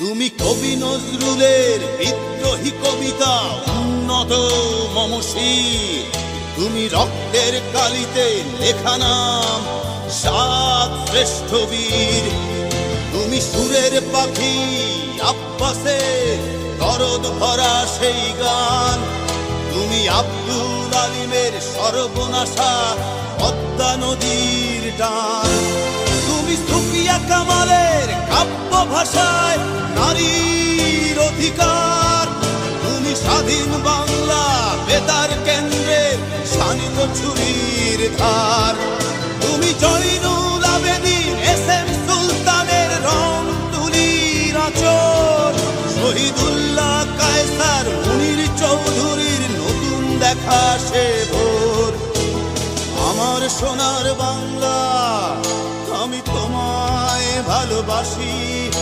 তুমি কবি নজরুলের বিদ্রোহী কবিতা উন্নত মমশির, তুমি রক্তের কালিতে লেখা নাম সাত শ্রেষ্ঠ বীর। তুমি সুরের পাখি আব্বাসের দরদ ভরা সেই গান, তুমি আব্দুল আলিমের সর্বনাশা পদ্মা নদীর টান। তুমি সুফিয়া কামালের কাব্য ভাষায় নারীর অধিকার, তুমি স্বাধীন বাংলা বেতার কেন্দ্রের শানিত ছুরির ধার। তুমি জয়নুল আবেদিন এস এম সুলতানের রং তুলির আঁচল, শহীদুল্লাহ কায়সার মুনির চৌধুরীর নতুন দেখা সে ভোর। আমার সোনার বাংলা আমি তোমায় ভালোবাসি।